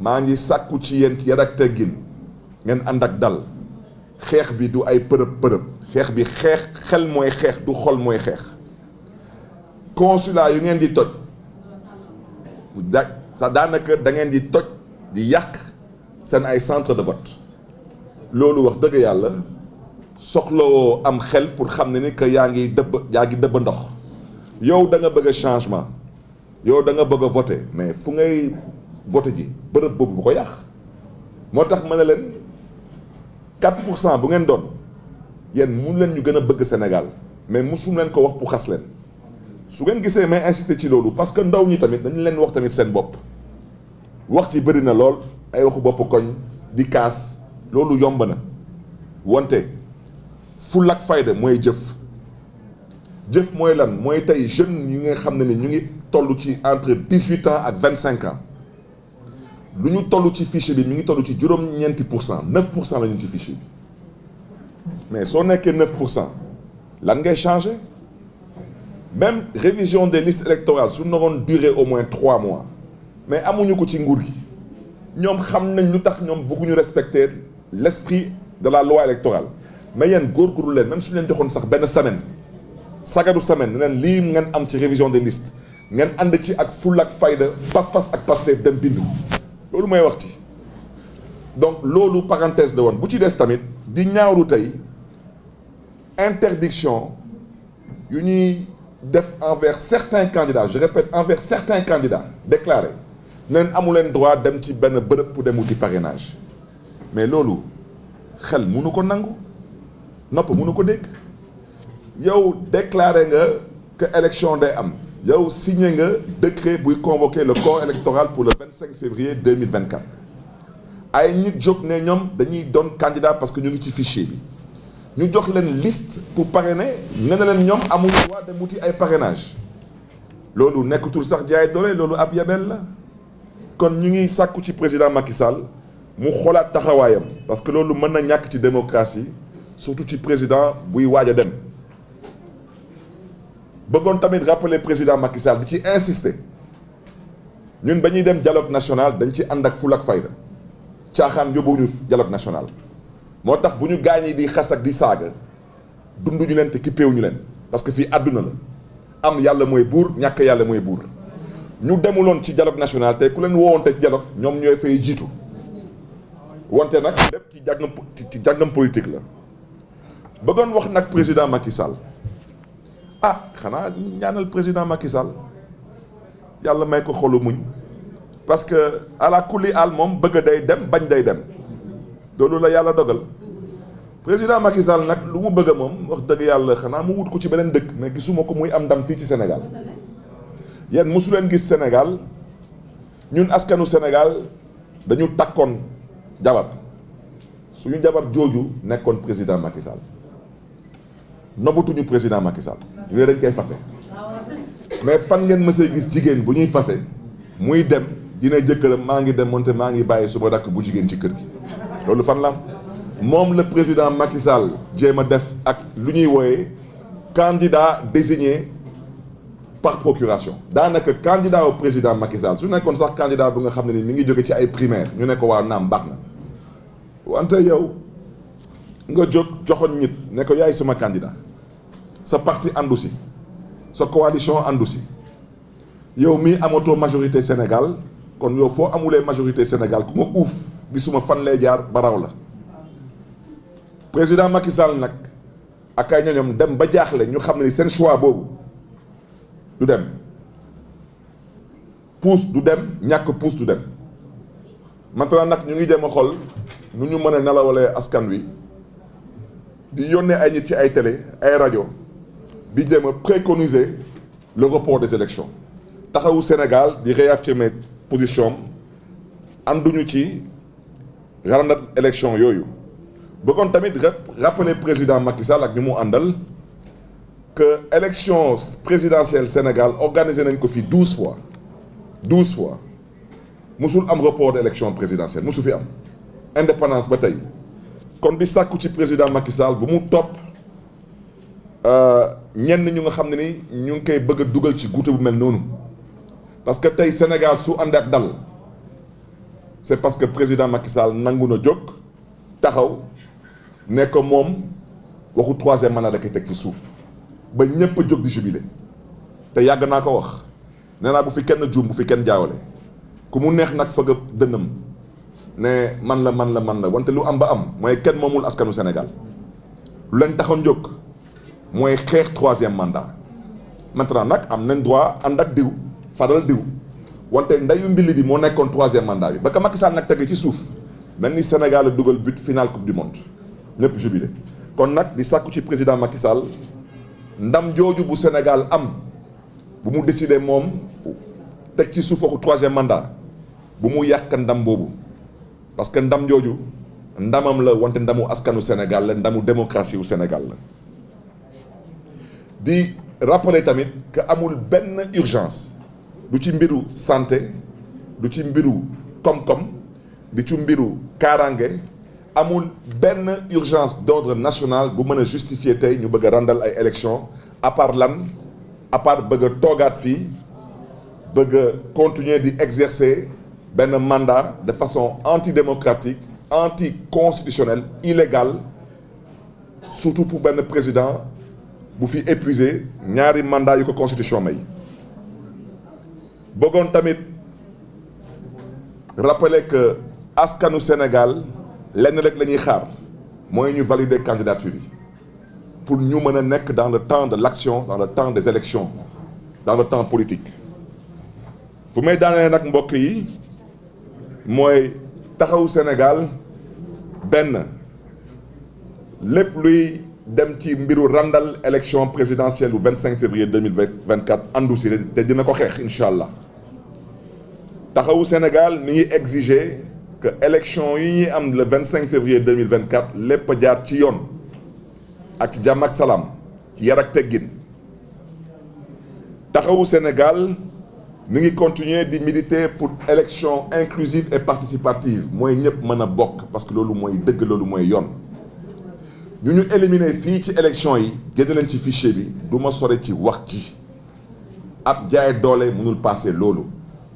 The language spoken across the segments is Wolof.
maa ngi sàkku ci yéen yar ak teggin ngeen ànd ak dal xeex bi du ay përëb xeex bi xel mooy xeex du xol mooy xeex consulat yu ngeen di toj daanaka da ngeen di toj di yàq seen ay centre de vote loolu wax dëgg yàlla soxlawoo am xel pour xam ne ni que yaa ngi dëbb ndox yow da nga bëgg a changement yow da nga bëgg a voter mais fu ngay voter ji bërëb boobu bu ko yàq moo tax ma ne leen 4% bu ngeen doon yéen mun leen ñu gën a bëgg Sénégal mais musum leen ko wax pour xas leen su ngeen gisee may insister ci loolu parce que ndaw ñi tamit dañu leen wax tamit seen bopp wax ci bëri na lool ay waxu bopp koñ di kaas loolu yomb na wante fulla ak fayda mooy jëf mooy lan mooy tey jeunes yu nga xam ne ni ñu ngi toll ci entre 18 ans ak 25 ans lu ñu toll ci fichier bi mi ngi toll ci juróom-ñeenti pour cent 9% la ñu ci fichier bi mais soo nekkee 9% lan ngay changer même révision des listes électorales su naroon durer au moins 3 mois mais amuñu ko ci nguur gi ñoom xam nañ lu tax ñoom bëgguñu respecter l'esprit de la loi électorale mais yéen góorgóorlu leen même su leen joxoon sax benn semaine sagadu semaine ne leen lii ngeen am ci révision des listes ngeen ànd ci ak fulla ak fayda pas-pas ak Pastef dem bindu loolu mooy wax ci donc loolu parenthèse la woon bu ci des tamit di ñaawlu tey interdiction yu ñuy def envers certains candidats je répète envers certains candidats déclarés neen amu leen droit dem ci benn bërëb pour dem wuti parrainage mais loolu xel mënu ko nangu nopp mënu ko dégg yow déclaré nga que élection day am yow signé nga décret buy convoquer le corps électoral pour le 25 février 2024 ay nit jóg ne ñoom dañuy doon candidat parce que ñu ngi ci fichier bi ñu jox leen liste pour parrainer nga ne leen ñoom amul droit dem wuti ay parrainage loolu nekkatul sax jaay doole loolu ab yabel la kon ñu ngi sàkku ci président Macky Sall mu xoolaat taxawaayam parce que loolu mën na ñàkk ci démocratie surtout ci président buy waaj a dem bëggoon tamit rappeler président Macky Sall di ci insister ñun ba ñuy dem dialogue national dañ ci ànd ak ful ak fayda caaxaan yóbbuwuñu dialogue national moo tax bu ñu gaañee di xas ak di saaga dunduñu leen te kippeewuñu leen parce que fii àdduna la am yàlla mooy buur ñàkk yàlla mooy buur ñu demuloon ci dialogue national te ku leen woowoonte ci dialogue ñoom ñooy fay jiitu wante nag lépp ci jàngam politique la bëggoon wax nag président Macky Sall xanaa ñaanal président Macky Sall yàlla may ko xolu muñ parce que ala kulli al moom bëgg day dem bañ day dem loolu la yàlla dogal président Macky Sall nag lu mu bëgg moom wax dëgg yàlla xanaa mu wut ko ci beneen dëkk mais gisuma ko muy am ndam fii ci Sénégal yéen mosu leen gis Sénégal ñun askanu Sénégal dañu takkoon jabar suñu jabar jooju nekkoon président Macky Sall nobatuñu président Macky Sall ñu ne dañ koy fase mais fan ngeen mësee gis jigéen bu ñuy fase muy dem dina jëkkëram maa ngi dem moonte maa ngi bàyyi suba rakk bu jigéen ci kër gi loolu fan la am moom le président Macky Sall jéem a def ak lu ñuy wooyee candidat désigné par procuration daanaka candidat au président Macky Sall su nekkoon sax candidat bu nga xam ne ni mi ngi jóge ci ay primaire ñu ne ko waa naam baax na wante yow nga jóg joxoon nit ne ko yaay sama candidat sa parti àndu si sa coalition àndu si yow mii amatoo majorité Sénégal kon yow foo amulee majorité Sénégal ku ma uuf gisuma fan lay jaar baraw la président Macky Sall nag ak ay ñoñom dem ba jaaxle ñu xam ne ni seen choix boobu du dem puus du dem ñàkk puus du dem maintenant nag ñu ngi jéem a xool nu ñu mën a nelawalee askan wi di yónnee ay nit ci ay télé ay rajo di jéem a préconiser le report des élections taxawu Sénégal di réaffirmer position ànduñu ci randat élection yooyu bëggoon tamit rappeler président Macky Sall ak ñu mu àndal que élection présidentielle Sénégal organisé nañ ko fi 12 fois musul am report d'élection présidentielle musu fi am indépendance ba tey kon di sàkku ci président Macky Sall bu mu topp ñenn ñu nga xam ne ni ñu ngi koy bëgg a dugal ci guute bu mel noonu parce que tey Sénégal su ànd ak dal c'est parce que président Macky Sall nangu na jóg taxaw ne ko moom waxu troisième mandat da koy teg ci suuf ba ñëpp a jóg di jubilé te yàgg naa ko wax nee naa bu fi kenn juum bu fi kenn jaawale ku mu neex nag fëgg dënnam ne man la wante lu am ba am mooy kenn moomul askanu Sénégal lu leen taxoon jóg mooy xeex troisième mandat maintenant nag am nañ droit ànd ak diw faral diw wante ndayu mbili bi moo nekkoon troisième mandat bi ba ka Macky Sall nag tege ci suuf mel ni Sénégal a dugal but final coupe du monde ñëpp jubilé kon nag di sàkku ci président Macky Sall ndam jooju bu Sénégal am bu mu décidé moom teg ci suuf waxu troisième mandat bu mu yàq ndam boobu parce que ndam jooju ndamam la wante ndamu askanu Sénégal la ndamu démocratie wu Sénégal la di rappeler tamit que amul benn urgence du ci mbiru santé du ci mbiru koom-koom du ci mbiru kaaraange amul benn urgence d'ordre national bu mën a justifier tey ñu bëgg a randal ay élections à part lan à part bëgg a toogaat fii bëgg a continuer di exercer benn mandat de façon antidémocratique anticonstitutionnelle illégale surtout pour benn président bu fi épuisé ñaari mandat yu ko constitution may bëggoon tamit rappeler que askanu Sénégal lenn rek la ñuy xaar mooy ñu valider candidature yi pour ñu mën a nekk dans le temps de l'action dans le temps des élections dans le temps politique fu may daanee nag mbokk yi mooy taxawu Sénégal benn lépp luy dem ci mbiru randal élection présidentielle bu 25 février 2024 andu si te dina ko xeex incha allah taxawu Sénégal mi ngi exiger que élection yi ñuy am le 25 février 2024 lépp a jaar ci yoon ak ci jàmm ak salaam ci yar ak teggin taxawu Sénégal mi ngi continuer di militer pour élection inclusive et participative mooy ñëpp mën a bokk parce que loolu mooy dëgg loolu mooy yoon ñu éliminer fii ci élection yi génne leen ci fichier bi du ma sore ci wax ji ab jaay doole mënul passé loolu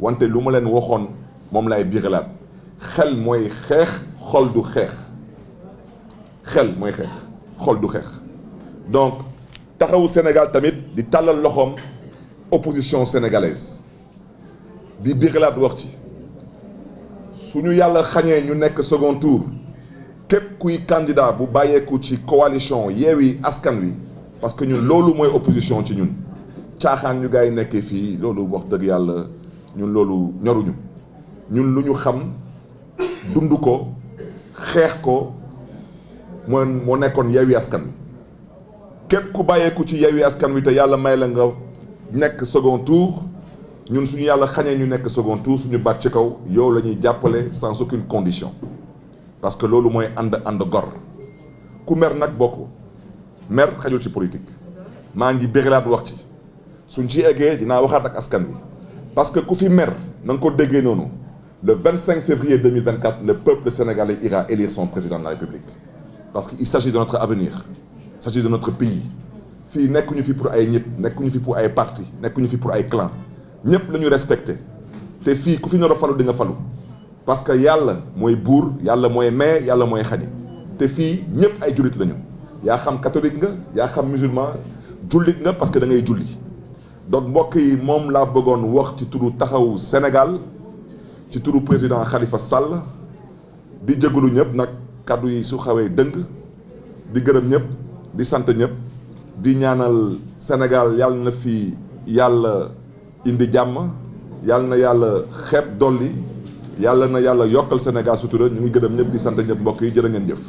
wante lu ma leen waxoon moom lay biiralaat xel mooy xeex xol du xeex xel mooy xeex xol du xeex donc taxawu Sénégal tamit di tàllal loxoom opposition sénégalaise di biiralaat wax ci suñu yàlla xañee ñu nekk second tour képp kuy candidat bu bàyyeeku ci coalition Yewwi Askan Wi parce que ñun loolu mooy opposition ci ñun caaxaan ñu gars yi nekkee fii loolu wax dëgg yàlla ñun loolu ñoruñu ñun lu ñu xam dund ko xeex ko moo nekkoon Yewwi Askan Wi képp ku bàyyeeku ci Yewwi Askan Wi te yàlla may la nga nekk second tour ñun suñu yàlla xañee ñu nekk second tour suñu baat ci kaw yow la ñuy jàppale sans aucune condition parce que loolu mooy ànd gor ku mer nag bokk mer xajul ci politique maa ngi bérilaat wax ci suñ ci eggee dinaa waxaat ak askan wi parce que ku fi mer na nga ko déggee noonu le 25 février 2024 le peuple sénégalais ira élire son président de la République parce que il s'agit de notre avenir il s'agit de notre pays fii nekkuñu fi pour ay ñëpp nekkuñu fi pour ay parti nekkuñu fi pour ay clan ñëpp la ñu respecté te fii ku fi nar a falu di nga falu parce que yàlla mooy buur yàlla mooy may yàlla mooy xañe te fii ñëpp ay jullit lañu yaa xam catholique nga yaa xam musulman jullit nga parce que da ngay julli donc mbokk yi moom laa bëggoon wax ci turu taxawu Sénégal ci turu président Khalifa Sall di jégalu ñëpp nag kàddu yi su xawee dëng di gërëm ñëpp di sant ñëpp di ñaanal Sénégal yàlla na fi yàlla indi jàmm yàlla na yàlla xeeb dolli yàlla na yàlla yokkal Sénégal sutura ñu ngi gërëm ñëpp di sant ñëpp mbokk yi jërë ngeen jëf